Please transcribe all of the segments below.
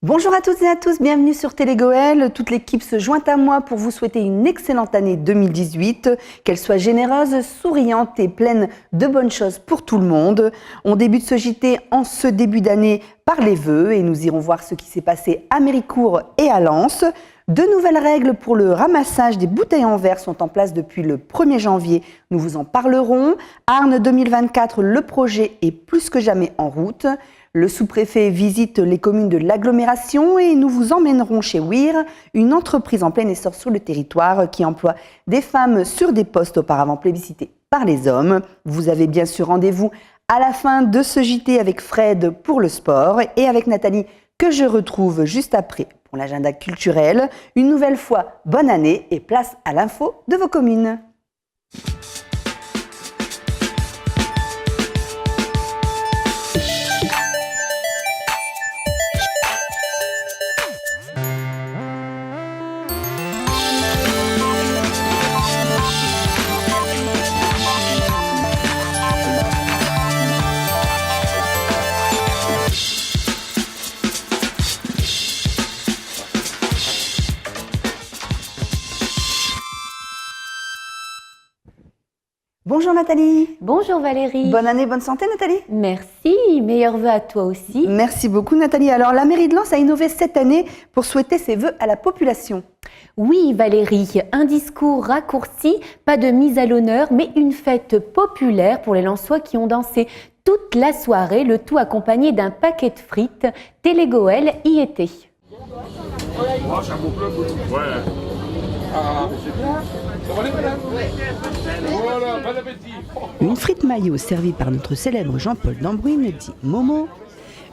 Bonjour à toutes et à tous, bienvenue sur Télégoël. Toute l'équipe se joint à moi pour vous souhaiter une excellente année 2018, qu'elle soit généreuse, souriante et pleine de bonnes choses pour tout le monde. On débute ce JT en ce début d'année par les vœux et nous irons voir ce qui s'est passé à Méricourt et à Lens. De nouvelles règles pour le ramassage des bouteilles en verre sont en place depuis le 1er janvier. Nous vous en parlerons. Arnes 2024, le projet est plus que jamais en route. Le sous-préfet visite les communes de l'agglomération et nous vous emmènerons chez Weir, une entreprise en plein essor sur le territoire qui emploie des femmes sur des postes auparavant plébiscités par les hommes. Vous avez bien sûr rendez-vous à la fin de ce JT avec Fred pour le sport et avec Nathalie que je retrouve juste après pour l'agenda culturel. Une nouvelle fois, bonne année et place à l'info de vos communes. Bonjour Nathalie. Bonjour Valérie. Bonne année, bonne santé Nathalie. Merci, meilleurs vœux à toi aussi. Merci beaucoup Nathalie. Alors la mairie de Lens a innové cette année pour souhaiter ses vœux à la population. Oui Valérie, un discours raccourci, pas de mise à l'honneur, mais une fête populaire pour les Lensois qui ont dansé toute la soirée, le tout accompagné d'un paquet de frites. Télégoël y était. Une frite maillot servie par notre célèbre Jean-Paul Dambruine dit Momo.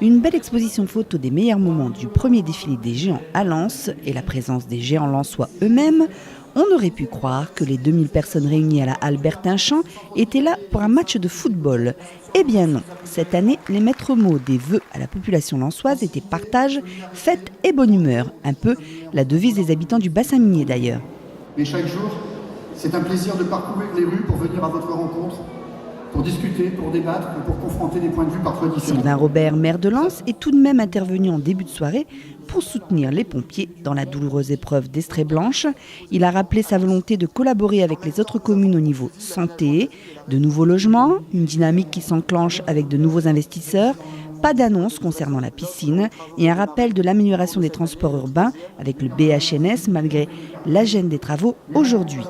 Une belle exposition photo des meilleurs moments du premier défilé des géants à Lens et la présence des géants lensois eux-mêmes. On aurait pu croire que les 2000 personnes réunies à la halle Bertin-Champ étaient là pour un match de football. Eh bien non, cette année, les maîtres mots des vœux à la population lensoise étaient partage, fête et bonne humeur. Un peu la devise des habitants du bassin minier d'ailleurs. Et chaque jour, c'est un plaisir de parcourir les rues pour venir à votre rencontre, pour discuter, pour débattre, pour confronter des points de vue parfois différents. Sylvain Robert, maire de Lens, est tout de même intervenu en début de soirée pour soutenir les pompiers dans la douloureuse épreuve d'Estrée Blanche. Il a rappelé sa volonté de collaborer avec les autres communes au niveau santé, de nouveaux logements, une dynamique qui s'enclenche avec de nouveaux investisseurs, pas d'annonce concernant la piscine et un rappel de l'amélioration des transports urbains avec le BHNS malgré la gêne des travaux aujourd'hui.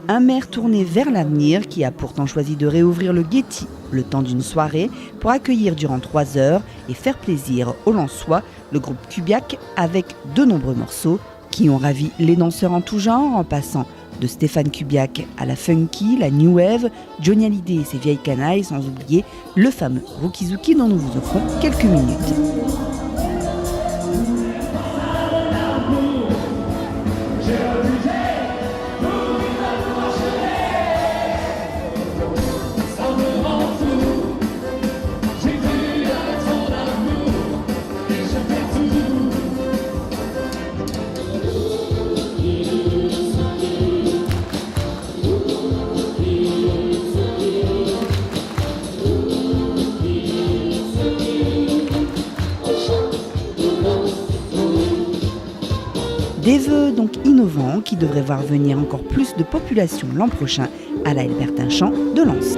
Un maire tourné vers l'avenir qui a pourtant choisi de réouvrir le Getty le temps d'une soirée pour accueillir durant 3 heures et faire plaisir aux Lensois le groupe Kubiak avec de nombreux morceaux qui ont ravi les danseurs en tout genre en passant de Stéphane Kubiak à la funky, la new wave, Johnny Hallyday et ses vieilles canailles sans oublier le fameux Rookie dont nous vous offrons quelques minutes. Des vœux donc innovants qui devraient voir venir encore plus de population l'an prochain à la Bertin-Champ de Lens.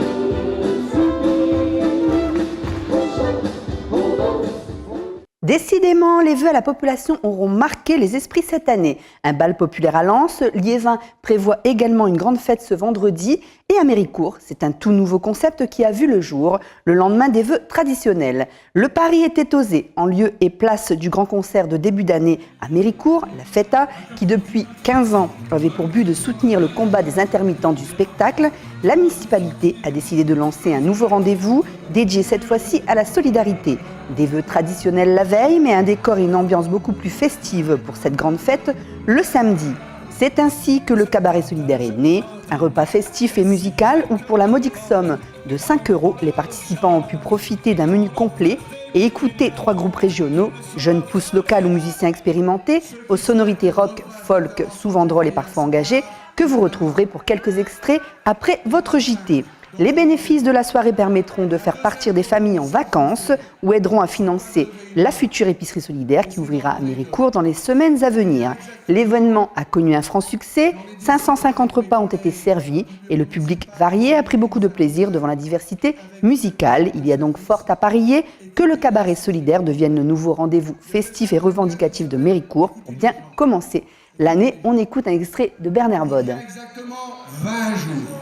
Décidément, les vœux à la population auront marqué les esprits cette année. Un bal populaire à Lens, Liévin prévoit également une grande fête ce vendredi et à Méricourt, c'est un tout nouveau concept qui a vu le jour le lendemain des vœux traditionnels. Le pari était osé en lieu et place du grand concert de début d'année à Méricourt, la FETA, qui depuis 15 ans avait pour but de soutenir le combat des intermittents du spectacle. La municipalité a décidé de lancer un nouveau rendez-vous dédié cette fois-ci à la solidarité. Des vœux traditionnels la veille, mais un décor et une ambiance beaucoup plus festive pour cette grande fête le samedi. C'est ainsi que le cabaret solidaire est né, un repas festif et musical où pour la modique somme de 5 €, les participants ont pu profiter d'un menu complet et écouter 3 groupes régionaux, jeunes pousses locales ou musiciens expérimentés, aux sonorités rock, folk, souvent drôles et parfois engagées, que vous retrouverez pour quelques extraits après votre JT. Les bénéfices de la soirée permettront de faire partir des familles en vacances ou aideront à financer la future épicerie solidaire qui ouvrira à Méricourt dans les semaines à venir. L'événement a connu un franc succès, 550 repas ont été servis et le public varié a pris beaucoup de plaisir devant la diversité musicale. Il y a donc fort à parier que le cabaret solidaire devienne le nouveau rendez-vous festif et revendicatif de Méricourt pour bien commencer l'année. On écoute un extrait de Bernard Bode. Exactement 20 jours.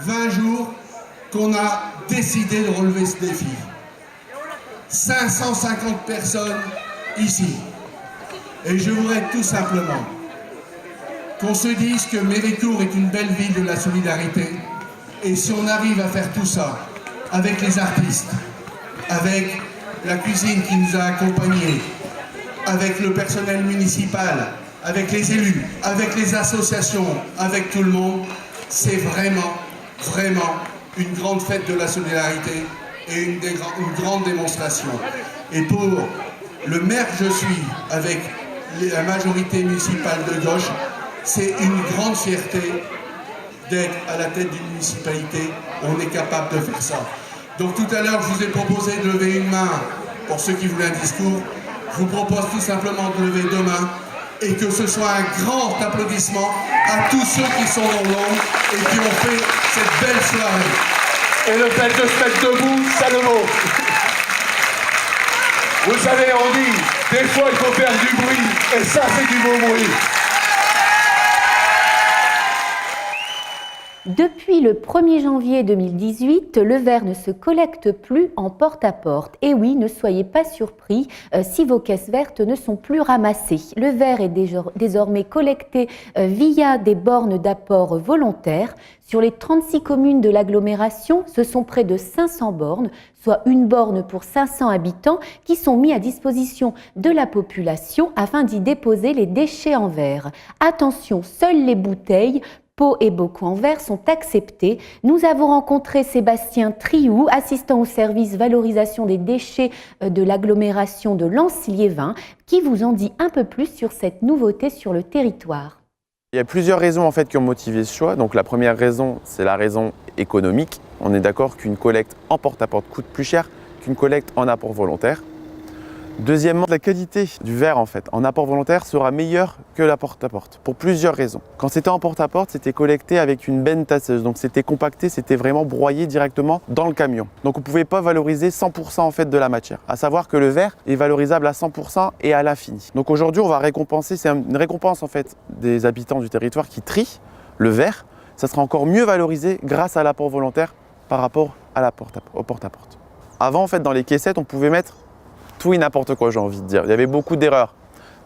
20 jours qu'on a décidé de relever ce défi. 550 personnes ici. Et je voudrais tout simplement qu'on se dise que Méricourt est une belle ville de la solidarité. Et si on arrive à faire tout ça avec les artistes, avec la cuisine qui nous a accompagnés, avec le personnel municipal, avec les élus, avec les associations, avec tout le monde, c'est vraiment une grande fête de la solidarité et une grande démonstration. Et pour le maire que je suis, avec la majorité municipale de gauche, c'est une grande fierté d'être à la tête d'une municipalité. On est capable de faire ça. Donc tout à l'heure, je vous ai proposé de lever une main pour ceux qui voulaient un discours. Je vous propose tout simplement de lever deux mains et que ce soit un grand applaudissement à tous ceux qui sont dans l'ombre et qui ont fait cette belle soirée. Et le fait de se mettre debout, ça le vaut. Vous savez, on dit, des fois il faut faire du bruit, et ça c'est du beau bruit. Depuis le 1er janvier 2018, le verre ne se collecte plus en porte-à-porte. Et oui, ne soyez pas surpris si vos caisses vertes ne sont plus ramassées. Le verre est désormais collecté via des bornes d'apport volontaires. Sur les 36 communes de l'agglomération, ce sont près de 500 bornes, soit une borne pour 500 habitants, qui sont mis à disposition de la population afin d'y déposer les déchets en verre. Attention, seules les bouteilles, pots et bocaux en verre sont acceptés. Nous avons rencontré Sébastien Trioux, assistant au service valorisation des déchets de l'agglomération de Lens-Liévin, qui vous en dit un peu plus sur cette nouveauté sur le territoire. Il y a plusieurs raisons en fait qui ont motivé ce choix. Donc la première raison, c'est la raison économique. On est d'accord qu'une collecte en porte-à-porte coûte plus cher qu'une collecte en apport volontaire. Deuxièmement, la qualité du verre en fait en apport volontaire sera meilleure que la porte-à-porte pour plusieurs raisons. Quand c'était en porte-à-porte, c'était collecté avec une benne tasseuse, donc c'était compacté, c'était vraiment broyé directement dans le camion. Donc on ne pouvait pas valoriser 100% en fait de la matière. À savoir que le verre est valorisable à 100% et à l'infini. Donc aujourd'hui, on va récompenser, c'est une récompense en fait des habitants du territoire qui trient le verre. Ça sera encore mieux valorisé grâce à l'apport volontaire par rapport à la porte-à-porte. Avant en fait, dans les caissettes, on pouvait mettre tout et n'importe quoi, j'ai envie de dire. Il y avait beaucoup d'erreurs,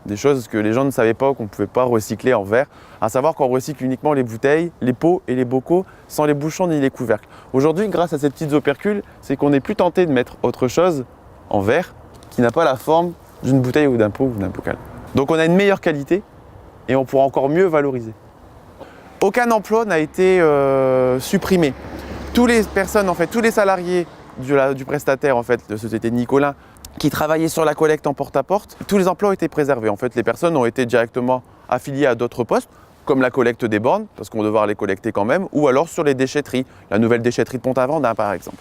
des choses que les gens ne savaient pas, qu'on ne pouvait pas recycler en verre. À savoir qu'on recycle uniquement les bouteilles, les pots et les bocaux sans les bouchons ni les couvercles. Aujourd'hui, grâce à ces petites opercules, c'est qu'on n'est plus tenté de mettre autre chose en verre qui n'a pas la forme d'une bouteille ou d'un pot ou d'un bocal. Donc on a une meilleure qualité et on pourra encore mieux valoriser. Aucun emploi n'a été supprimé. Toutes les personnes, en fait, tous les salariés du prestataire en fait, de Société Nicolin qui travaillaient sur la collecte en porte-à-porte, tous les emplois ont été préservés. En fait, les personnes ont été directement affiliées à d'autres postes, comme la collecte des bornes, parce qu'on va devoir les collecter quand même, ou alors sur les déchetteries, la nouvelle déchetterie de Pont-Aventin par exemple.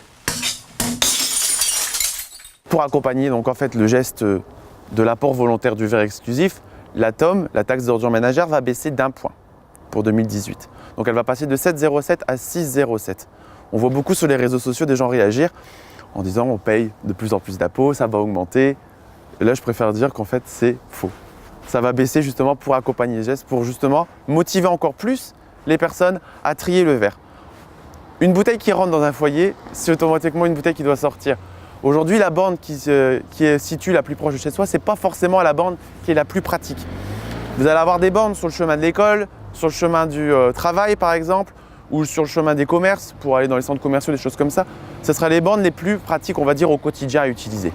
Pour accompagner donc, en fait, le geste de l'apport volontaire du verre exclusif, la TOM, la taxe d'ordures ménagères, va baisser d'1 point pour 2018. Donc elle va passer de 7,07 à 6,07. On voit beaucoup sur les réseaux sociaux des gens réagir en disant on paye de plus en plus d'impôts, ça va augmenter. Et là, je préfère dire qu'en fait, c'est faux. Ça va baisser justement pour accompagner les gestes, pour justement motiver encore plus les personnes à trier le verre. Une bouteille qui rentre dans un foyer, c'est automatiquement une bouteille qui doit sortir. Aujourd'hui, la borne qui est située la plus proche de chez soi, ce n'est pas forcément la borne qui est la plus pratique. Vous allez avoir des bornes sur le chemin de l'école, sur le chemin du travail par exemple, ou sur le chemin des commerces, pour aller dans les centres commerciaux, des choses comme ça. Ce sera les bornes les plus pratiques, on va dire, au quotidien à utiliser.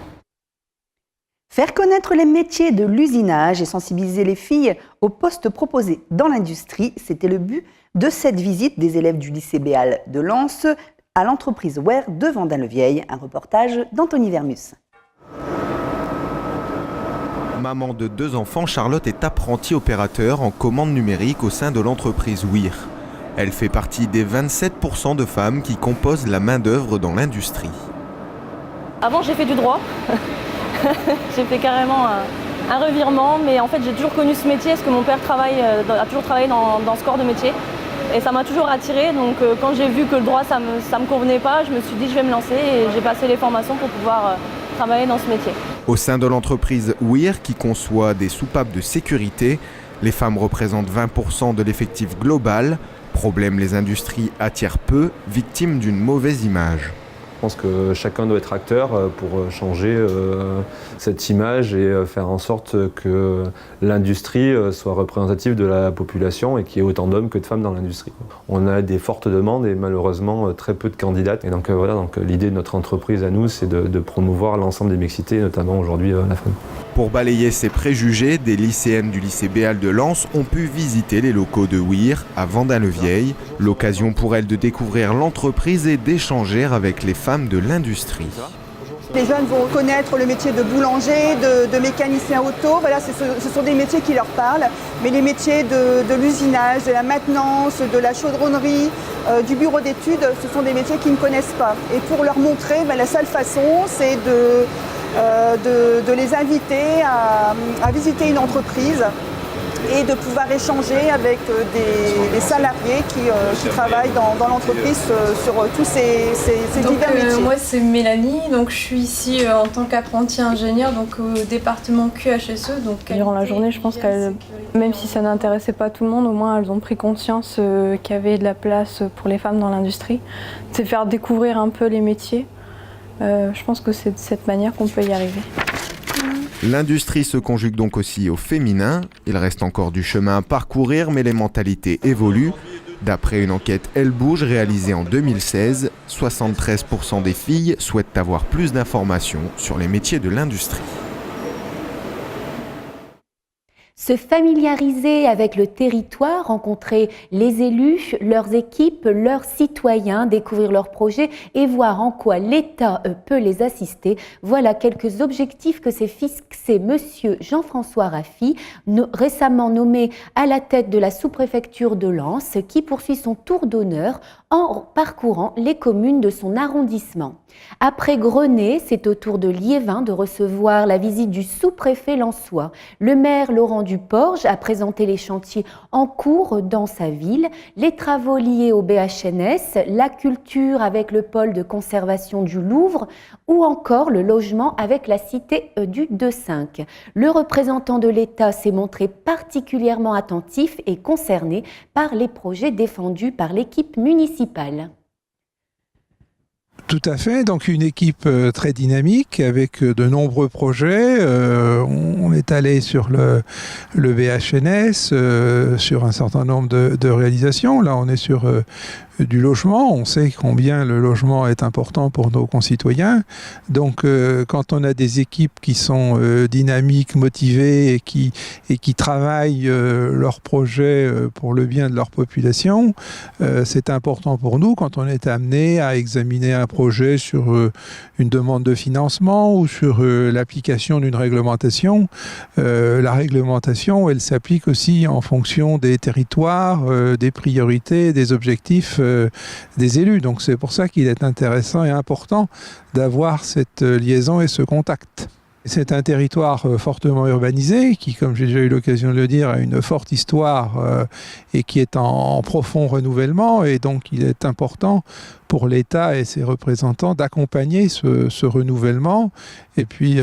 Faire connaître les métiers de l'usinage et sensibiliser les filles aux postes proposés dans l'industrie, c'était le but de cette visite des élèves du lycée Béal de Lens à l'entreprise Ware de Vendin-le-Vieil. Un reportage d'Anthony Vermus. Maman de 2 enfants, Charlotte est apprentie opérateur en commande numérique au sein de l'entreprise Weir. Elle fait partie des 27% de femmes qui composent la main-d'œuvre dans l'industrie. Avant, j'ai fait du droit. J'ai fait carrément un revirement, mais en fait, j'ai toujours connu ce métier parce que mon père a toujours travaillé dans ce corps de métier. Et ça m'a toujours attirée, donc quand j'ai vu que le droit ça me convenait pas, je me suis dit je vais me lancer et j'ai passé les formations pour pouvoir travailler dans ce métier. Au sein de l'entreprise Weir, qui conçoit des soupapes de sécurité, les femmes représentent 20% de l'effectif global. Problème, les industries attirent peu, victimes d'une mauvaise image. Je pense que chacun doit être acteur pour changer cette image et faire en sorte que l'industrie soit représentative de la population et qu'il y ait autant d'hommes que de femmes dans l'industrie. On a des fortes demandes et malheureusement très peu de candidates. Et donc voilà, l'idée de notre entreprise à nous, c'est de promouvoir l'ensemble des mixités, notamment aujourd'hui la femme. Pour balayer ces préjugés, des lycéennes du lycée Béal de Lens ont pu visiter les locaux de Weir à Vendin-le-Vieil. L'occasion pour elles de découvrir l'entreprise et d'échanger avec les femmes de l'industrie. Les jeunes vont connaître le métier de boulanger, de mécanicien auto. Voilà, ce sont des métiers qui leur parlent. Mais les métiers de l'usinage, de la maintenance, de la chaudronnerie, du bureau d'études, ce sont des métiers qu'ils ne connaissent pas. Et pour leur montrer, la seule façon, c'est de les inviter à visiter une entreprise et de pouvoir échanger avec des salariés qui travaillent dans l'entreprise sur tous ces divers métiers. Moi c'est Mélanie, donc je suis ici en tant qu'apprentie ingénieur donc au département QHSE. Donc durant la journée, je pense qu'elles, même si ça n'intéressait pas tout le monde, au moins elles ont pris conscience qu'il y avait de la place pour les femmes dans l'industrie. C'est faire découvrir un peu les métiers. Je pense que c'est de cette manière qu'on peut y arriver. L'industrie se conjugue donc aussi au féminin. Il reste encore du chemin à parcourir, mais les mentalités évoluent. D'après une enquête Elle Bouge réalisée en 2016, 73% des filles souhaitent avoir plus d'informations sur les métiers de l'industrie. Se familiariser avec le territoire, rencontrer les élus, leurs équipes, leurs citoyens, découvrir leurs projets et voir en quoi l'État peut les assister. Voilà quelques objectifs que s'est fixé monsieur Jean-François Raffi, récemment nommé à la tête de la sous-préfecture de Lens, qui poursuit son tour d'honneur en parcourant les communes de son arrondissement. Après Grenay, c'est au tour de Liévin de recevoir la visite du sous-préfet lensois. Le maire Laurent Duporge a présenté les chantiers en cours dans sa ville, les travaux liés au BHNS, la culture avec le pôle de conservation du Louvre ou encore le logement avec la cité du 2-5. Le représentant de l'État s'est montré particulièrement attentif et concerné par les projets défendus par l'équipe municipale. Tout à fait, donc une équipe très dynamique avec de nombreux projets. On est allé sur le BHNS, sur un certain nombre de réalisations. Là, on est sur du logement. On sait combien le logement est important pour nos concitoyens. Donc, quand on a des équipes qui sont dynamiques, motivées et qui travaillent leurs projets pour le bien de leur population, c'est important pour nous quand on est amené à examiner un projet sur une demande de financement ou sur l'application d'une réglementation. La réglementation, elle s'applique aussi en fonction des territoires, des priorités, des objectifs des élus. Donc c'est pour ça qu'il est intéressant et important d'avoir cette liaison et ce contact. C'est un territoire fortement urbanisé qui, comme j'ai déjà eu l'occasion de le dire, a une forte histoire et qui est en profond renouvellement. Et donc il est important pour l'État et ses représentants d'accompagner ce renouvellement et puis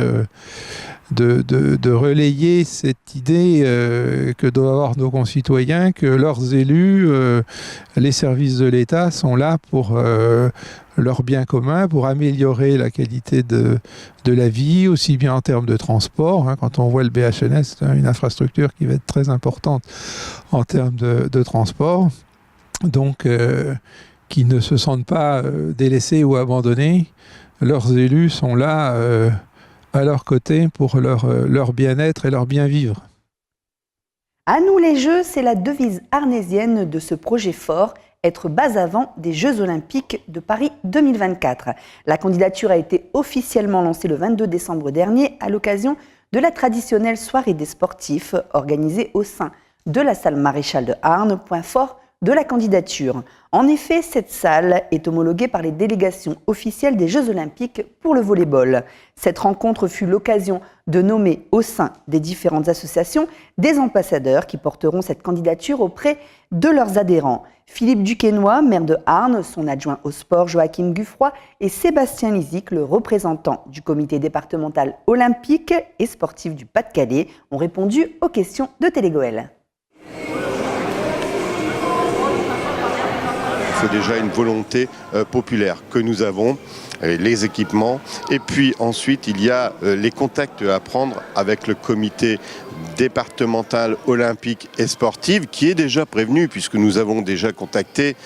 de relayer cette idée que doivent avoir nos concitoyens, que leurs élus, les services de l'État sont là pour leur bien commun, pour améliorer la qualité de la vie, aussi bien en termes de transport. Quand on voit le BHNS, c'est une infrastructure qui va être très importante en termes de transport. Donc, qui ne se sentent pas délaissés ou abandonnés. Leurs élus sont là à leur côté pour leur bien-être et leur bien-vivre. À nous les Jeux, c'est la devise arnésienne de ce projet fort, être bas avant des Jeux Olympiques de Paris 2024. La candidature a été officiellement lancée le 22 décembre dernier à l'occasion de la traditionnelle soirée des sportifs organisée au sein de la salle Maréchal de Arnes, point fort de la candidature. En effet, cette salle est homologuée par les délégations officielles des Jeux Olympiques pour le volley-ball. Cette rencontre fut l'occasion de nommer au sein des différentes associations des ambassadeurs qui porteront cette candidature auprès de leurs adhérents. Philippe Duquesnoy, maire de Arnes, son adjoint au sport Joachim Guffroy et Sébastien Lizic, le représentant du comité départemental olympique et sportif du Pas-de-Calais, ont répondu aux questions de Télégoël. C'est déjà une volonté populaire que nous avons, les équipements. Et puis ensuite, il y a les contacts à prendre avec le comité départemental olympique et sportif qui est déjà prévenu puisque nous avons déjà contacté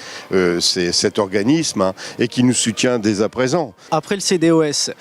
cet organisme et qui nous soutient dès à présent. Après le CDOS,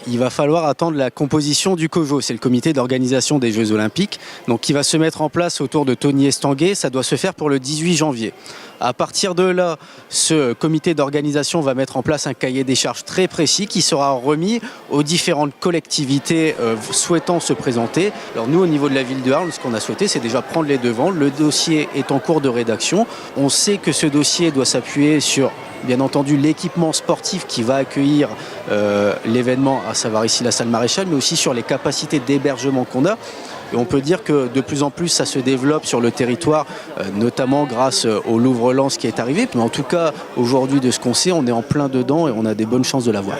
il va falloir attendre la composition du COJO, c'est le comité d'organisation des Jeux Olympiques, donc qui va se mettre en place autour de Tony Estanguet. Ça doit se faire pour le 18 janvier. À partir de là, ce comité d'organisation va mettre en place un cahier des charges très précis qui sera remis aux différentes collectivités souhaitant se présenter. Alors nous, au niveau de la ville de Arles, ce qu'on a souhaité, c'est déjà prendre les devants. Le dossier est en cours de rédaction. On sait que ce dossier doit s'appuyer sur, bien entendu, l'équipement sportif qui va accueillir l'événement, à savoir ici la salle Maréchal, mais aussi sur les capacités d'hébergement qu'on a. Et on peut dire que de plus en plus ça se développe sur le territoire, notamment grâce au Louvre-Lens qui est arrivé. Mais en tout cas, aujourd'hui, de ce qu'on sait, on est en plein dedans et on a des bonnes chances de l'avoir.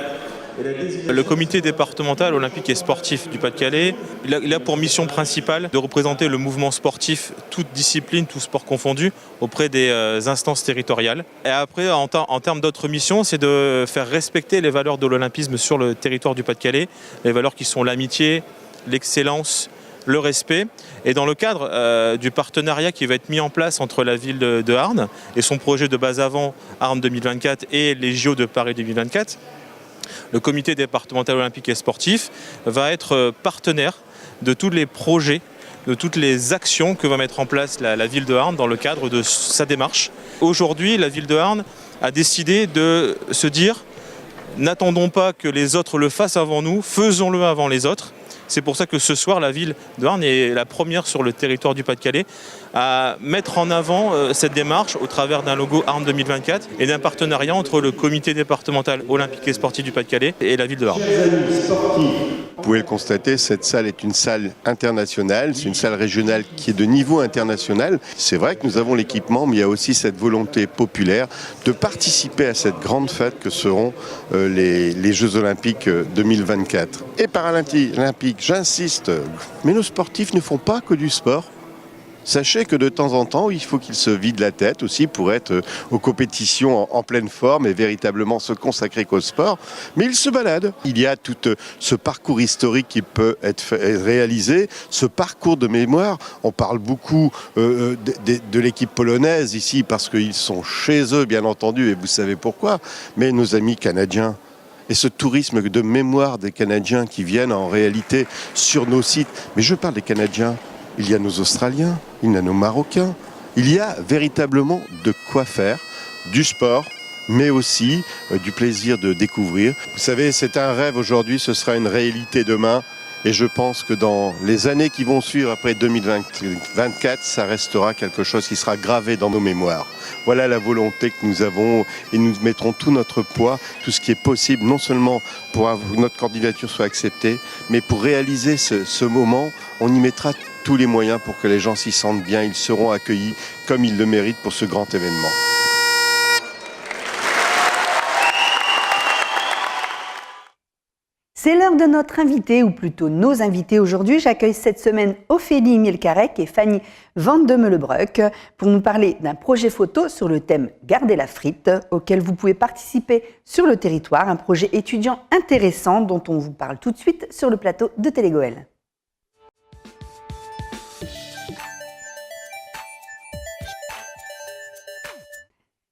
Le comité départemental olympique et sportif du Pas-de-Calais, il a pour mission principale de représenter le mouvement sportif, toute discipline, tout sport confondu, auprès des instances territoriales. Et après, en termes d'autres missions, c'est de faire respecter les valeurs de l'olympisme sur le territoire du Pas-de-Calais, les valeurs qui sont l'amitié, l'excellence, le respect. Et dans le cadre du partenariat qui va être mis en place entre la ville de Arnes et son projet de base avant Arnes 2024 et les JO de Paris 2024, le comité départemental olympique et sportif va être partenaire de tous les projets, de toutes les actions que va mettre en place la ville de Arnes dans le cadre de sa démarche. Aujourd'hui, la ville de Arnes a décidé de se dire « N'attendons pas que les autres le fassent avant nous, faisons-le avant les autres ». C'est pour ça que ce soir, la ville de Arnes est la première sur le territoire du Pas-de-Calais à mettre en avant cette démarche au travers d'un logo Arnes 2024 et d'un partenariat entre le comité départemental olympique et sportif du Pas-de-Calais et la ville de Arnes. Vous pouvez le constater, cette salle est une salle internationale, c'est une salle régionale qui est de niveau international. C'est vrai que nous avons l'équipement, mais il y a aussi cette volonté populaire de participer à cette grande fête que seront les Jeux Olympiques 2024. Et Paralympiques, j'insiste, mais nos sportifs ne font pas que du sport. Sachez que de temps en temps, il faut qu'ils se vident la tête aussi pour être aux compétitions en pleine forme et véritablement se consacrer qu'au sport. Mais ils se baladent. Il y a tout ce parcours historique qui peut être réalisé, ce parcours de mémoire. On parle beaucoup de l'équipe polonaise ici parce qu'ils sont chez eux, bien entendu, et vous savez pourquoi. Mais nos amis canadiens, et ce tourisme de mémoire des Canadiens qui viennent en réalité sur nos sites. Mais je parle des Canadiens. Il y a nos Australiens, il y a nos Marocains. Il y a véritablement de quoi faire, du sport, mais aussi du plaisir de découvrir. Vous savez, c'est un rêve aujourd'hui, ce sera une réalité demain. Et je pense que dans les années qui vont suivre après 2024, ça restera quelque chose qui sera gravé dans nos mémoires. Voilà la volonté que nous avons et nous mettrons tout notre poids, tout ce qui est possible, non seulement pour que notre candidature soit acceptée, mais pour réaliser ce moment, on y mettra tous les moyens pour que les gens s'y sentent bien, ils seront accueillis comme ils le méritent pour ce grand événement. C'est l'heure de notre invité, ou plutôt nos invités aujourd'hui. J'accueille cette semaine Ophélie Mielcarec et Fanny Van de Meulebruck pour nous parler d'un projet photo sur le thème « Garder la frite » auquel vous pouvez participer sur le territoire, un projet étudiant intéressant dont on vous parle tout de suite sur le plateau de Télégoël.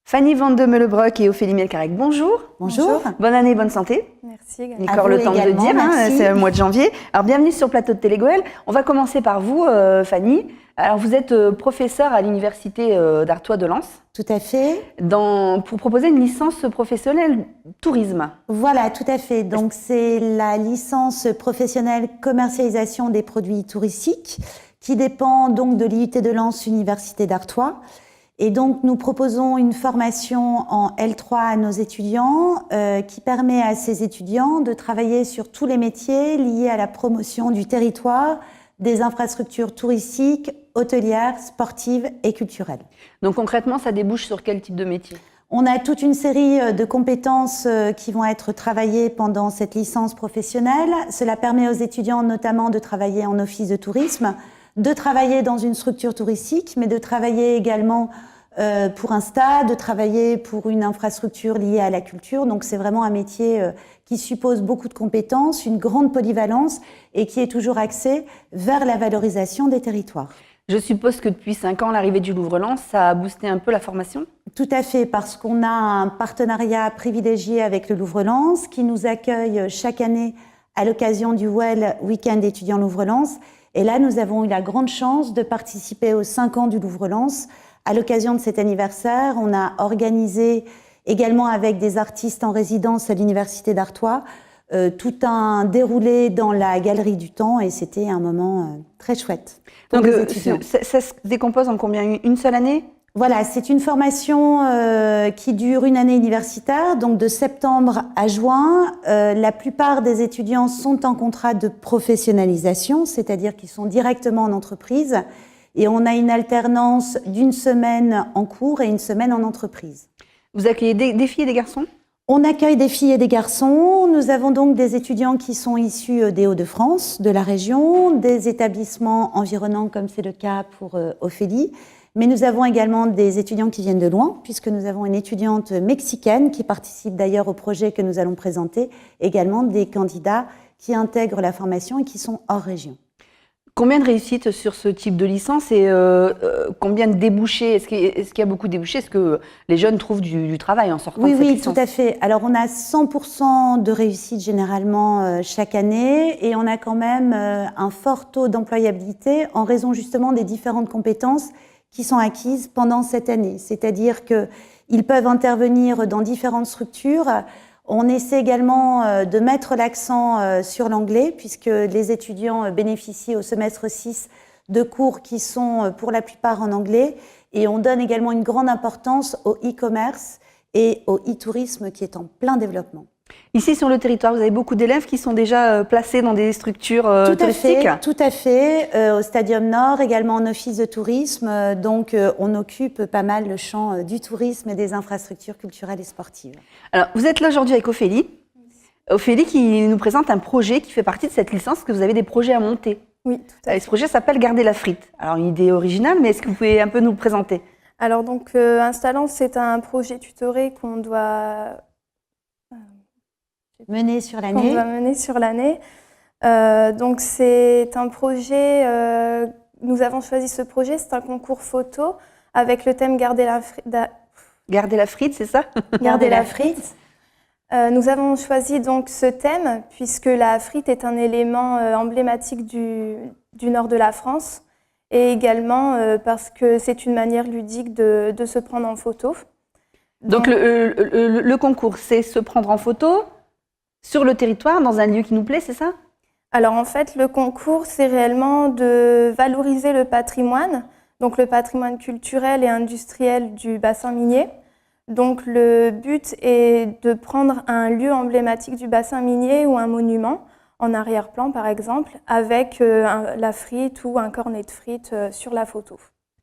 Fanny Van de Meulebruck et Ophélie Mielcarec, bonjour. Bonjour. Bonne année, bonne santé. Merci également. Il est encore le temps de le dire, c'est le mois de janvier. Alors bienvenue sur le plateau de Télégoël. On va commencer par vous, Fanny. Alors vous êtes professeure à l'université d'Artois de Lens. Tout à fait. Pour proposer une licence professionnelle tourisme. Voilà, tout à fait. Donc c'est la licence professionnelle commercialisation des produits touristiques qui dépend donc de l'IUT de Lens, Université d'Artois. Et donc, nous proposons une formation en L3 à nos étudiants qui permet à ces étudiants de travailler sur tous les métiers liés à la promotion du territoire, des infrastructures touristiques, hôtelières, sportives et culturelles. Donc concrètement, ça débouche sur quel type de métier ? On a toute une série de compétences qui vont être travaillées pendant cette licence professionnelle. Cela permet aux étudiants notamment de travailler en office de tourisme, de travailler dans une structure touristique, mais de travailler également pour un stade, de travailler pour une infrastructure liée à la culture. Donc c'est vraiment un métier qui suppose beaucoup de compétences, une grande polyvalence et qui est toujours axé vers la valorisation des territoires. Je suppose que depuis 5 ans, l'arrivée du Louvre-Lens, ça a boosté un peu la formation ? Tout à fait, parce qu'on a un partenariat privilégié avec le Louvre-Lens qui nous accueille chaque année à l'occasion du Well Week-end étudiant Louvre-Lens. Et là, nous avons eu la grande chance de participer aux 5 ans du Louvre-Lens. À l'occasion de cet anniversaire, on a organisé également avec des artistes en résidence à l'Université d'Artois tout un déroulé dans la Galerie du Temps et c'était un moment très chouette. Donc ça se décompose en combien ? Une seule année ? Voilà, c'est une formation qui dure une année universitaire, donc de septembre à juin. La plupart des étudiants sont en contrat de professionnalisation, c'est-à-dire qu'ils sont directement en entreprise. Et on a une alternance d'une semaine en cours et une semaine en entreprise. Vous accueillez des filles et des garçons ? On accueille des filles et des garçons. Nous avons donc des étudiants qui sont issus des Hauts-de-France, de la région, des établissements environnants comme c'est le cas pour Ophélie. Mais nous avons également des étudiants qui viennent de loin, puisque nous avons une étudiante mexicaine qui participe d'ailleurs au projet que nous allons présenter, également des candidats qui intègrent la formation et qui sont hors région. Combien de réussites sur ce type de licence et combien de débouchés ? Est-ce qu'il y a beaucoup de débouchés ? Est-ce que les jeunes trouvent du travail en sortant de cette licence ? Oui, tout à fait. Alors, on a 100% de réussite généralement chaque année et on a quand même un fort taux d'employabilité en raison justement des différentes compétences qui sont acquises pendant cette année. C'est-à-dire qu'ils peuvent intervenir dans différentes structures. On essaie également de mettre l'accent sur l'anglais puisque les étudiants bénéficient au semestre 6 de cours qui sont pour la plupart en anglais et on donne également une grande importance au e-commerce et au e-tourisme qui est en plein développement. Ici sur le territoire, vous avez beaucoup d'élèves qui sont déjà placés dans des structures touristiques ? Tout à fait. Au Stadium Nord, également en office de tourisme. Donc, on occupe pas mal le champ du tourisme et des infrastructures culturelles et sportives. Alors, vous êtes là aujourd'hui avec Ophélie. Ophélie qui nous présente un projet qui fait partie de cette licence, que vous avez des projets à monter. Oui, tout à fait. Ce projet s'appelle Garder la frite. Alors, une idée originale, mais est-ce que vous pouvez un peu nous le présenter ? Alors, donc, Instalance, c'est un projet tutoré qu'on doit mener sur l'année. Donc c'est un projet, nous avons choisi ce projet, c'est un concours photo avec le thème Garder la frite. Garder la frite, c'est ça ? Garder la frite. Nous avons choisi donc ce thème puisque la frite est un élément emblématique du nord de la France et également parce que c'est une manière ludique de se prendre en photo. Donc le concours, c'est se prendre en photo sur le territoire, dans un lieu qui nous plaît, c'est ça ? Alors en fait, le concours, c'est réellement de valoriser le patrimoine, donc le patrimoine culturel et industriel du bassin minier. Donc le but est de prendre un lieu emblématique du bassin minier ou un monument, en arrière-plan par exemple, avec la frite ou un cornet de frites sur la photo.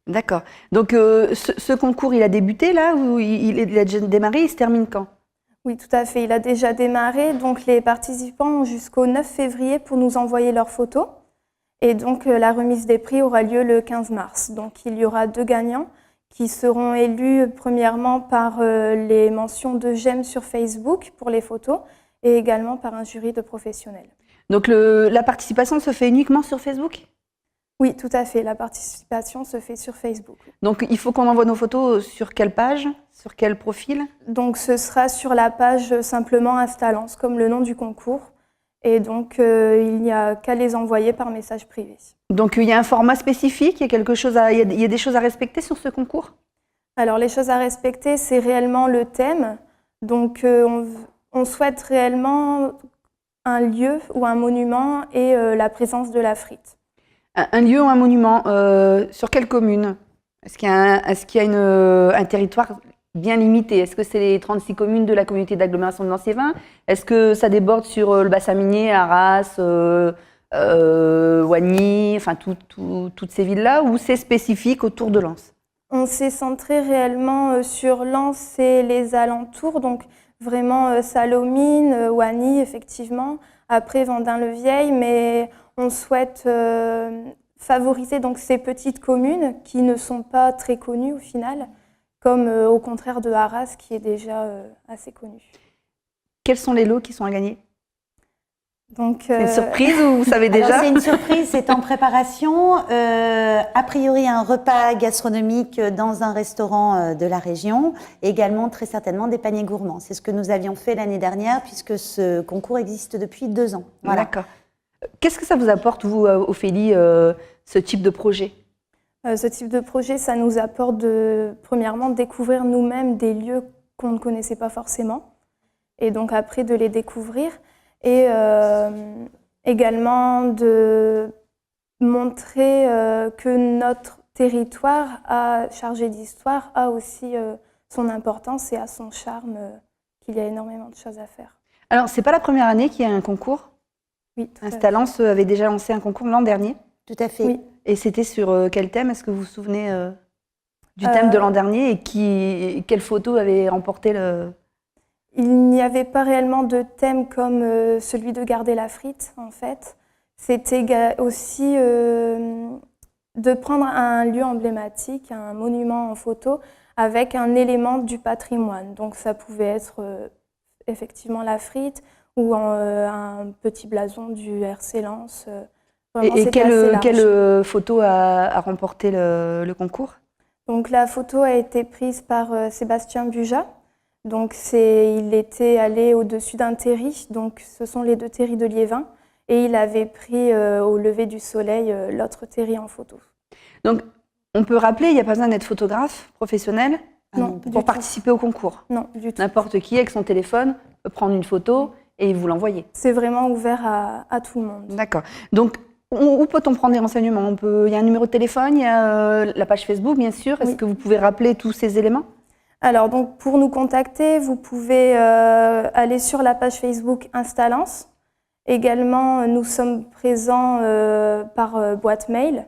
D'accord. Donc ce concours, il a débuté là ou il a déjà démarré, il se termine quand ? Oui, tout à fait. Il a déjà démarré. Donc, les participants ont jusqu'au 9 février pour nous envoyer leurs photos. Et donc, la remise des prix aura lieu le 15 mars. Donc, il y aura 2 gagnants qui seront élus premièrement par les mentions de j'aime sur Facebook pour les photos et également par un jury de professionnels. Donc, la participation se fait uniquement sur Facebook ? Oui, tout à fait. La participation se fait sur Facebook. Donc, il faut qu'on envoie nos photos sur quelle page ? Sur quel profil ? Donc, ce sera sur la page simplement Instalance, comme le nom du concours. Et donc, il n'y a qu'à les envoyer par message privé. Donc, il y a un format spécifique ? Il y a des choses à respecter sur ce concours ? Alors, les choses à respecter, c'est réellement le thème. Donc, on souhaite réellement un lieu ou un monument et la présence de la frite. Un lieu ou un monument, sur quelle commune ? Est-ce qu'il y a un territoire bien limité? Est-ce que c'est les 36 communes de la communauté d'agglomération de Lens-et-Vin? Est-ce que ça déborde sur le bassin minier, Arras, Oigny, enfin toutes ces villes-là, ou c'est spécifique autour de Lens? On s'est centré réellement sur Lens et les alentours, donc vraiment Salomine, Oigny, effectivement, après Vendin-le-Vieil, mais on souhaite favoriser donc ces petites communes qui ne sont pas très connues au final, comme au contraire de Arras qui est déjà assez connu. Quels sont les lots qui sont à gagner? C'est une surprise ou vous savez déjà? C'est une surprise, c'est en préparation. A priori, un repas gastronomique dans un restaurant de la région. Également, très certainement, des paniers gourmands. C'est ce que nous avions fait l'année dernière puisque ce concours existe depuis 2 ans. Voilà. D'accord. Qu'est-ce que ça vous apporte, vous, Ophélie, ce type de projet? Ce type de projet, ça nous apporte premièrement, découvrir nous-mêmes des lieux qu'on ne connaissait pas forcément. Et donc après, de les découvrir. Et également de montrer que notre territoire chargé d'histoire a aussi son importance et a son charme, qu'il y a énormément de choses à faire. Alors, c'est pas la première année qu'il y a un concours? Oui. Instalence avait déjà lancé un concours l'an dernier? Tout à fait. Oui. Et c'était sur quel thème? Est-ce que vous vous souvenez du thème de l'an dernier et quelle photo avait remporté le... Il n'y avait pas réellement de thème comme celui de garder la frite, en fait. C'était aussi de prendre un lieu emblématique, un monument en photo, avec un élément du patrimoine. Donc ça pouvait être effectivement la frite ou un petit blason du RC Lens. Et quelle photo a remporté le concours? Donc la photo a été prise par Sébastien Buja. Donc il était allé au-dessus d'un terri, donc ce sont les 2 terris de Liévin, et il avait pris au lever du soleil l'autre terri en photo. Donc on peut rappeler, il n'y a pas besoin d'être photographe professionnel pour participer au concours? Non, du tout. N'importe qui avec son téléphone peut prendre une photo et vous l'envoyer? C'est vraiment ouvert à tout le monde. D'accord. Donc où peut-on prendre des renseignements? Il y a un numéro de téléphone, il y a la page Facebook bien sûr. Est-ce que vous pouvez rappeler tous ces éléments? Alors, donc, pour nous contacter, vous pouvez aller sur la page Facebook Instalence. Également, nous sommes présents par boîte mail.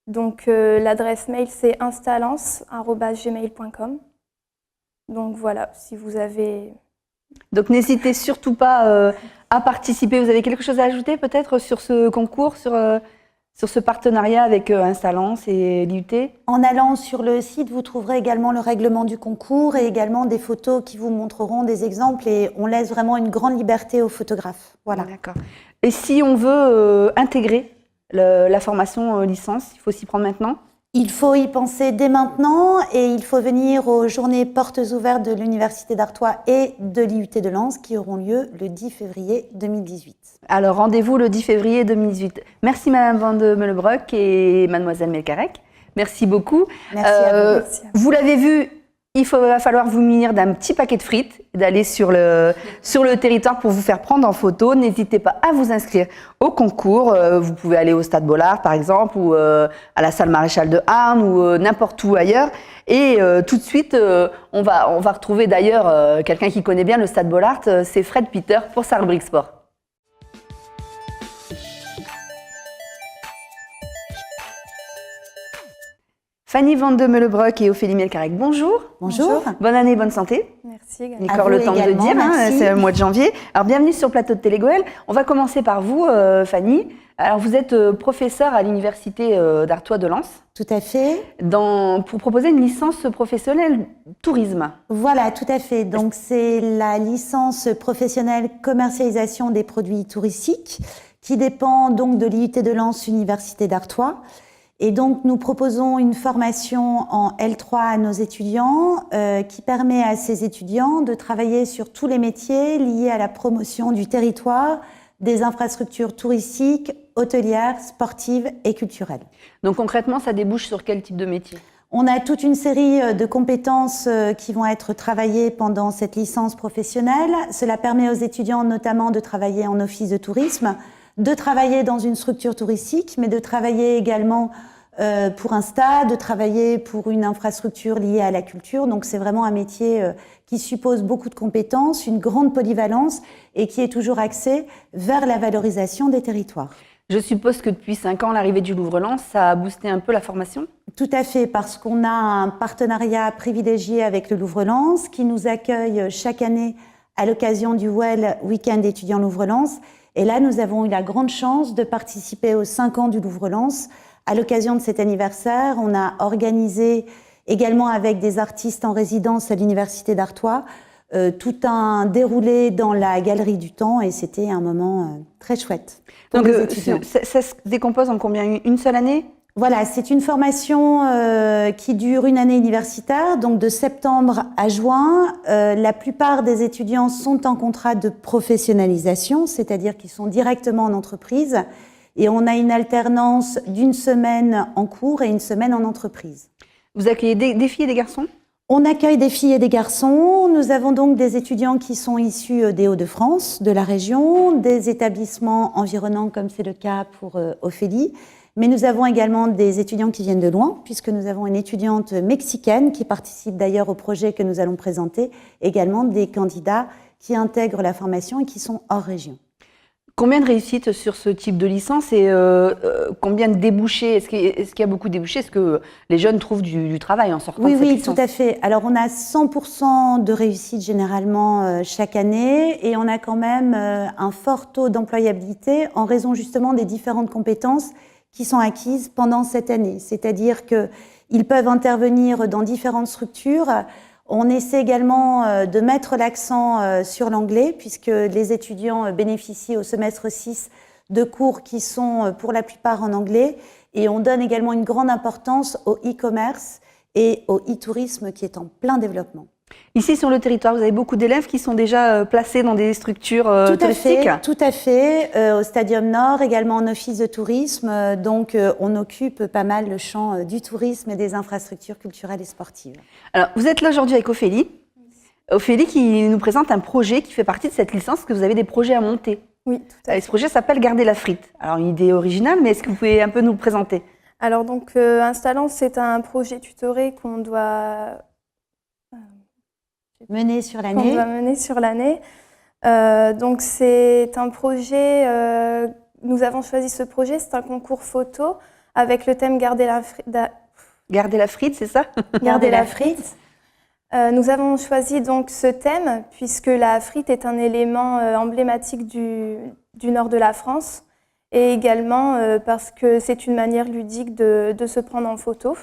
Donc, l'adresse mail, c'est installance@gmail.com. Donc, voilà, si vous avez... Donc, n'hésitez surtout pas à participer. Vous avez quelque chose à ajouter peut-être sur ce concours, sur ce partenariat avec Instalence et l'IUT? En allant sur le site, vous trouverez également le règlement du concours et également des photos qui vous montreront des exemples et on laisse vraiment une grande liberté aux photographes. Voilà. D'accord. Et si on veut intégrer la formation licence, il faut s'y prendre maintenant? Il faut y penser dès maintenant et il faut venir aux journées portes ouvertes de l'Université d'Artois et de l'IUT de Lens qui auront lieu le 10 février 2018. Alors rendez-vous le 10 février 2018. Merci Madame Van de Meulebrock et Mademoiselle Melcarec. Merci beaucoup. Merci à vous. Vous l'avez vu, va falloir vous munir d'un petit paquet de frites, d'aller sur le territoire pour vous faire prendre en photo. N'hésitez pas à vous inscrire au concours. Vous pouvez aller au Stade Bollaert par exemple, ou à la salle Maréchal de Arnes, ou n'importe où ailleurs. Et tout de suite, on va retrouver d'ailleurs quelqu'un qui connaît bien le Stade Bollaert, c'est Fred Peter pour sa rubrique sport. Fanny Van de Meulebrock et Ophélie Melcarec, bonjour. Bonjour. Bonne année, bonne santé. Merci également. Encore le temps de dire, c'est le mois de janvier. Alors bienvenue sur le plateau de Télégoël. On va commencer par vous, Fanny. Alors vous êtes professeure à l'Université d'Artois de Lens. Tout à fait. Pour proposer une licence professionnelle tourisme. Voilà, tout à fait. Donc c'est la licence professionnelle commercialisation des produits touristiques qui dépend donc de l'IUT de Lens, Université d'Artois. Et donc, nous proposons une formation en L3 à nos étudiants qui permet à ces étudiants de travailler sur tous les métiers liés à la promotion du territoire, des infrastructures touristiques, hôtelières, sportives et culturelles. Donc concrètement, ça débouche sur quel type de métier ? On a toute une série de compétences qui vont être travaillées pendant cette licence professionnelle. Cela permet aux étudiants notamment de travailler en office de tourisme, de travailler dans une structure touristique, mais de travailler également pour un stade, de travailler pour une infrastructure liée à la culture. Donc c'est vraiment un métier qui suppose beaucoup de compétences, une grande polyvalence et qui est toujours axé vers la valorisation des territoires. Je suppose que depuis 5 ans, l'arrivée du Louvre-Lens, ça a boosté un peu la formation? Tout à fait, parce qu'on a un partenariat privilégié avec le Louvre-Lens qui nous accueille chaque année à l'occasion du Well Week-end étudiant Louvre-Lens. Et là, nous avons eu la grande chance de participer aux 5 ans du Louvre-Lens. À l'occasion de cet anniversaire, on a organisé également avec des artistes en résidence à l'Université d'Artois tout un déroulé dans la Galerie du Temps et c'était un moment très chouette. Donc ça se décompose en combien? Une seule année? Voilà, c'est une formation qui dure une année universitaire, donc de septembre à juin. La plupart des étudiants sont en contrat de professionnalisation, c'est-à-dire qu'ils sont directement en entreprise. Et on a une alternance d'une semaine en cours et une semaine en entreprise. Vous accueillez des filles et des garçons? On accueille des filles et des garçons. Nous avons donc des étudiants qui sont issus des Hauts-de-France, de la région, des établissements environnants comme c'est le cas pour Ophélie. Mais nous avons également des étudiants qui viennent de loin, puisque nous avons une étudiante mexicaine qui participe d'ailleurs au projet que nous allons présenter, également des candidats qui intègrent la formation et qui sont hors région. Combien de réussites sur ce type de licence et combien de débouchés? Est-ce qu'il y a beaucoup de débouchés? Est-ce que les jeunes trouvent du travail en sortant de cette licence? Oui, tout à fait. Alors, on a 100% de réussite généralement chaque année et on a quand même un fort taux d'employabilité en raison justement des différentes compétences qui sont acquises pendant cette année. C'est-à-dire qu'ils peuvent intervenir dans différentes structures. On essaie également de mettre l'accent sur l'anglais puisque les étudiants bénéficient au semestre 6 de cours qui sont pour la plupart en anglais et on donne également une grande importance au e-commerce et au e-tourisme qui est en plein développement. Ici sur le territoire, vous avez beaucoup d'élèves qui sont déjà placés dans des structures touristiques? Tout à fait. Au Stadium Nord, également en office de tourisme. Donc on occupe pas mal le champ du tourisme et des infrastructures culturelles et sportives. Alors vous êtes là aujourd'hui avec Ophélie. Ophélie qui nous présente un projet qui fait partie de cette licence, que vous avez des projets à monter. Oui, tout à fait. Ce projet s'appelle Garder la frite. Alors une idée originale, mais est-ce que vous pouvez un peu nous le présenter? Alors donc Instalance, c'est un projet tutoré qu'on doit mener sur l'année. Donc c'est un projet, nous avons choisi ce projet, c'est un concours photo avec le thème Garder la frite. Garder la frite, c'est ça? Garder la frite. Nous avons choisi donc ce thème puisque la frite est un élément emblématique du nord de la France et également parce que c'est une manière ludique de se prendre en photo.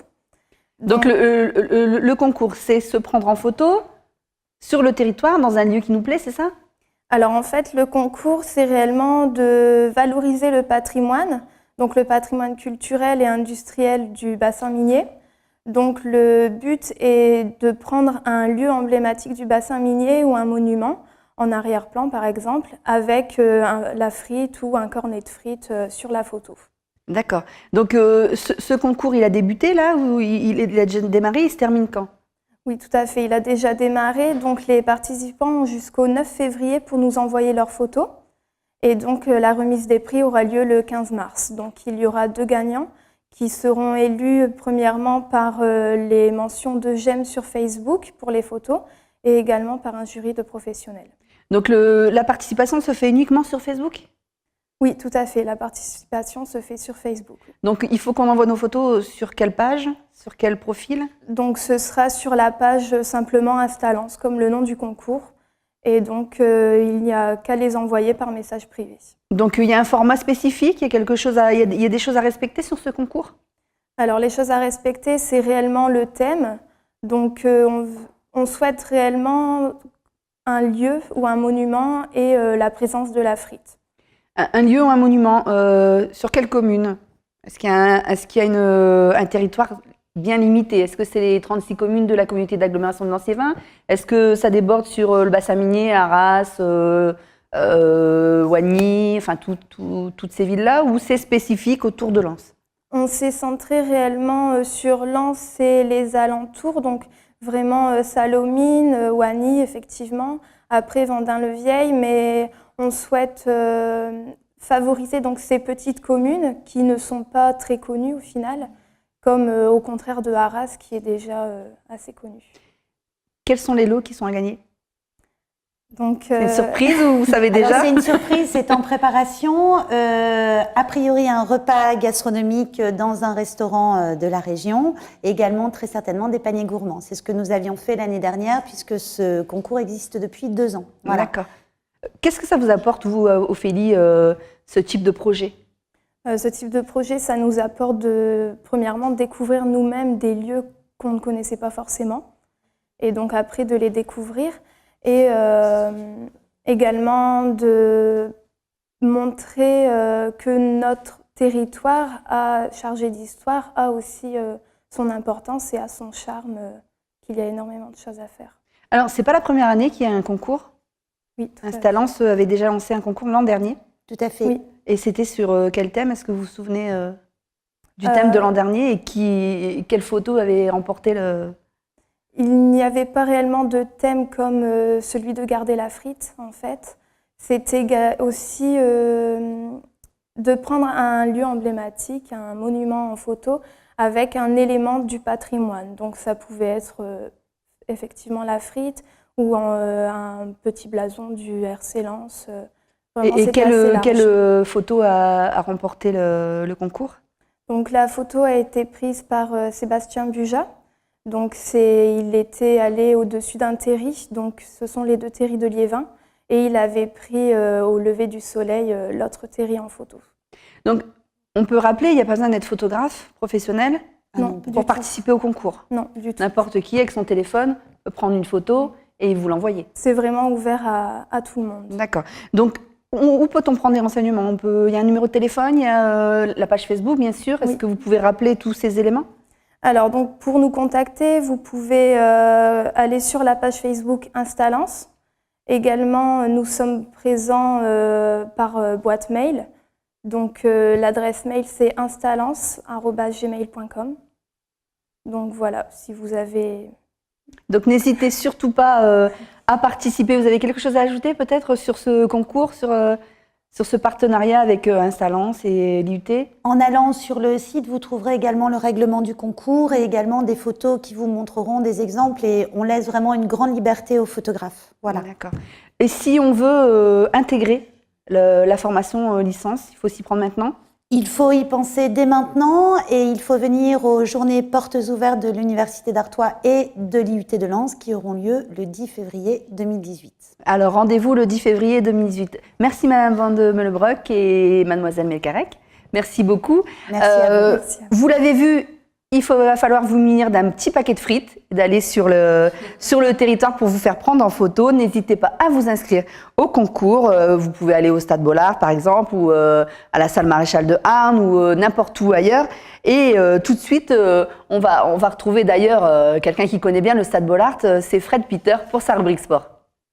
Donc le concours, c'est se prendre en photo sur le territoire, dans un lieu qui nous plaît, c'est ça? Alors en fait, le concours, c'est réellement de valoriser le patrimoine, donc le patrimoine culturel et industriel du bassin minier. Donc le but est de prendre un lieu emblématique du bassin minier ou un monument, en arrière-plan par exemple, avec la frite ou un cornet de frites sur la photo. D'accord. Donc ce concours, il a débuté là ou il a déjà démarré? Il se termine quand? Oui, tout à fait. Il a déjà démarré. Donc, les participants ont jusqu'au 9 février pour nous envoyer leurs photos. Et donc, la remise des prix aura lieu le 15 mars. Donc, il y aura 2 gagnants qui seront élus premièrement par les mentions de j'aime sur Facebook pour les photos et également par un jury de professionnels. Donc, la participation se fait uniquement sur Facebook? Oui, tout à fait. La participation se fait sur Facebook. Donc, il faut qu'on envoie nos photos sur quelle page? Sur quel profil? Donc, ce sera sur la page simplement Instalance, comme le nom du concours. Et donc, il n'y a qu'à les envoyer par message privé. Donc, il y a un format spécifique? Il y a des choses à respecter sur ce concours? Alors, les choses à respecter, c'est réellement le thème. Donc, on souhaite réellement un lieu ou un monument et la présence de la frite. Un lieu ou un monument, sur quelle commune? Est-ce qu'il y a un territoire bien limité? Est-ce que c'est les 36 communes de la communauté d'agglomération de Nancy-Vin? Est-ce que ça déborde sur le bassin minier, Arras, Oigny, enfin toutes ces villes-là, ou c'est spécifique autour de Lens? On s'est centré réellement sur Lens et les alentours, donc vraiment Salomine, Oigny, effectivement, après Vendin-le-Vieil, mais on souhaite favoriser donc ces petites communes qui ne sont pas très connues au final, comme au contraire de Arras, qui est déjà assez connu. Quels sont les lots qui sont à gagner? Donc, c'est une surprise ou vous savez déjà? C'est une surprise, c'est en préparation. A priori, un repas gastronomique dans un restaurant de la région. Également, très certainement, des paniers gourmands. C'est ce que nous avions fait l'année dernière, puisque ce concours existe depuis 2 ans. Voilà. D'accord. Qu'est-ce que ça vous apporte, vous, Ophélie, ce type de projet? Ce type de projet, ça nous apporte premièrement, découvrir nous-mêmes des lieux qu'on ne connaissait pas forcément. Et donc après, de les découvrir. Et également de montrer que notre territoire chargé d'histoire a aussi son importance et a son charme, qu'il y a énormément de choses à faire. Alors, c'est pas la première année qu'il y a un concours? Oui. Instalance avait déjà lancé un concours l'an dernier? Tout à fait. Oui. Et c'était sur quel thème? Est-ce que vous vous souvenez du thème de l'an dernier et quelle photo avait remporté le... Il n'y avait pas réellement de thème comme celui de garder la frite, en fait. C'était aussi de prendre un lieu emblématique, un monument en photo, avec un élément du patrimoine. Donc ça pouvait être effectivement la frite ou un petit blason du RC Lens. Et quelle photo a remporté le concours? Donc la photo a été prise par Sébastien Buja. Donc il était allé au-dessus d'un terri, donc ce sont les 2 terris de Liévin, et il avait pris au lever du soleil l'autre terri en photo. Donc on peut rappeler, il n'y a pas besoin d'être photographe professionnel pour participer au concours? Non, du tout. N'importe qui avec son téléphone peut prendre une photo et vous l'envoyer? C'est vraiment ouvert à tout le monde. D'accord. Donc où peut-on prendre des renseignements? Il y a un numéro de téléphone, il y a la page Facebook bien sûr. Est-ce que vous pouvez rappeler tous ces éléments? Alors, donc, pour nous contacter, vous pouvez aller sur la page Facebook Instalance. Également, nous sommes présents par boîte mail. Donc, l'adresse mail, c'est installance@gmail.com. Donc, voilà, si vous avez... Donc, n'hésitez surtout pas à participer. Vous avez quelque chose à ajouter peut-être sur ce concours, sur ce partenariat avec Instalance et l'IUT? En allant sur le site, vous trouverez également le règlement du concours et également des photos qui vous montreront des exemples et on laisse vraiment une grande liberté aux photographes. Voilà. D'accord. Et si on veut intégrer la formation licence, il faut s'y prendre maintenant? Il faut y penser dès maintenant et il faut venir aux journées portes ouvertes de l'Université d'Artois et de l'IUT de Lens qui auront lieu le 10 février 2018. Alors rendez-vous le 10 février 2018. Merci Madame Van de Meulebrock et Mademoiselle Melcarec. Merci beaucoup. Merci à vous. Vous l'avez vu, va falloir vous munir d'un petit paquet de frites, d'aller sur le territoire pour vous faire prendre en photo. N'hésitez pas à vous inscrire au concours. Vous pouvez aller au Stade Bollard par exemple, ou à la salle Maréchal de Arnes, ou n'importe où ailleurs. Et tout de suite, on va retrouver d'ailleurs quelqu'un qui connaît bien le Stade Bollard, c'est Fred Peter pour sa rubrique sport.